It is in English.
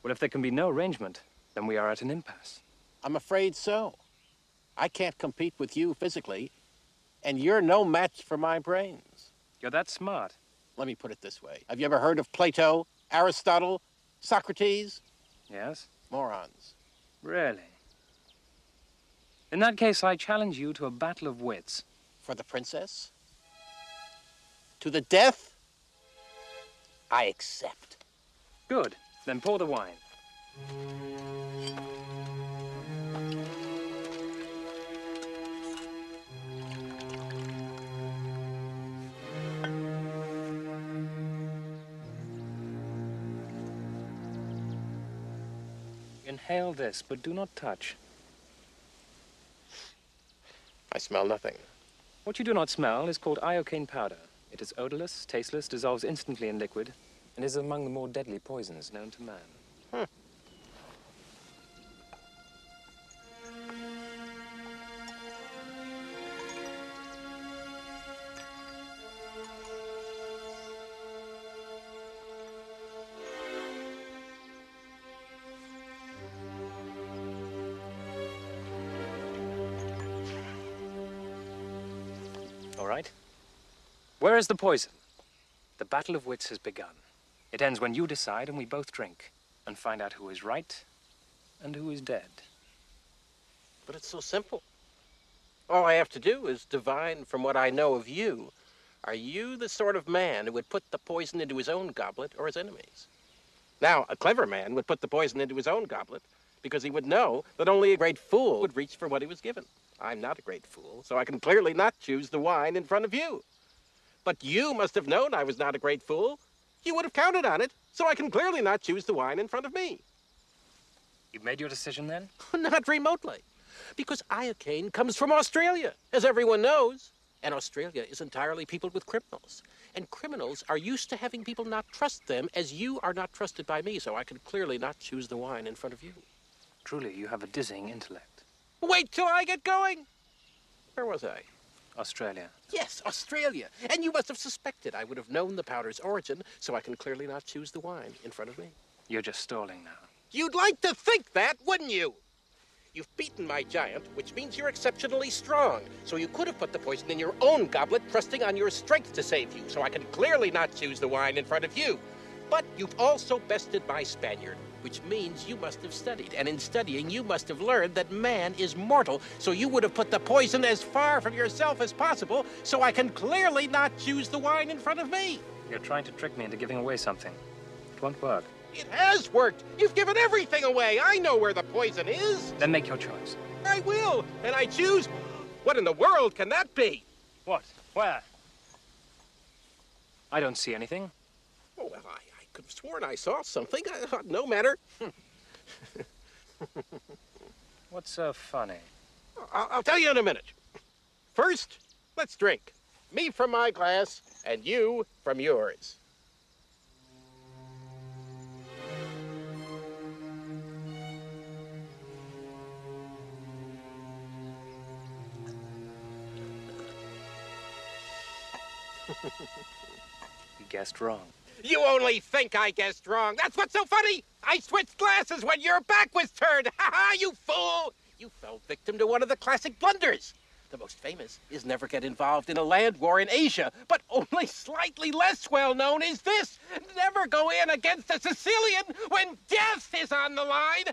Well, if there can be no arrangement, then we are at an impasse. I'm afraid so. I can't compete with you physically, and you're no match for my brains. You're that smart. Let me put it this way. Have you ever heard of Plato, Aristotle, Socrates? Yes? Morons. Really? In that case, I challenge you to a battle of wits. For the princess? To the death? I accept. Good. Then pour the wine. Inhale this, but do not touch. I smell nothing. What you do not smell is called iocane powder. It is odorless, tasteless, dissolves instantly in liquid, and is among the more deadly poisons known to man. All right. Where is the poison? The battle of wits has begun. It ends when you decide and we both drink and find out who is right and who is dead. But it's so simple. All I have to do is divine from what I know of you. Are you the sort of man who would put the poison into his own goblet or his enemy's? Now, a clever man would put the poison into his own goblet because he would know that only a great fool would reach for what he was given. I'm not a great fool, so I can clearly not choose the wine in front of you. But you must have known I was not a great fool. You would have counted on it, so I can clearly not choose the wine in front of me. You've made your decision then? Not remotely. Because iocane comes from Australia, as everyone knows. And Australia is entirely peopled with criminals. And criminals are used to having people not trust them, as you are not trusted by me, so I can clearly not choose the wine in front of you. Truly, you have a dizzying intellect. Wait till I get going. Where was I? Australia. Yes, Australia. And you must have suspected I would have known the powder's origin, so I can clearly not choose the wine in front of me. You're just stalling now. You'd like to think that, wouldn't you? You've beaten my giant, which means you're exceptionally strong. So you could have put the poison in your own goblet, trusting on your strength to save you, so I can clearly not choose the wine in front of you. But you've also bested my Spaniard, which means you must have studied. And in studying, you must have learned that man is mortal. So you would have put the poison as far from yourself as possible, so I can clearly not choose the wine in front of me. You're trying to trick me into giving away something. It won't work. It has worked. You've given everything away. I know where the poison is. Then make your choice. I will. And I choose... What in the world can that be? What? Where? I don't see anything. Oh, well, I could have sworn I saw something. No matter. What's so funny? I'll tell you in a minute. First, let's drink. Me from my glass, and you from yours. You guessed wrong. You only think I guessed wrong. That's what's so funny. I switched glasses when your back was turned. Ha ha, you fool. You fell victim to one of the classic blunders. The most famous is never get involved in a land war in Asia, but only slightly less well known is this. Never go in against a Sicilian when death is on the line.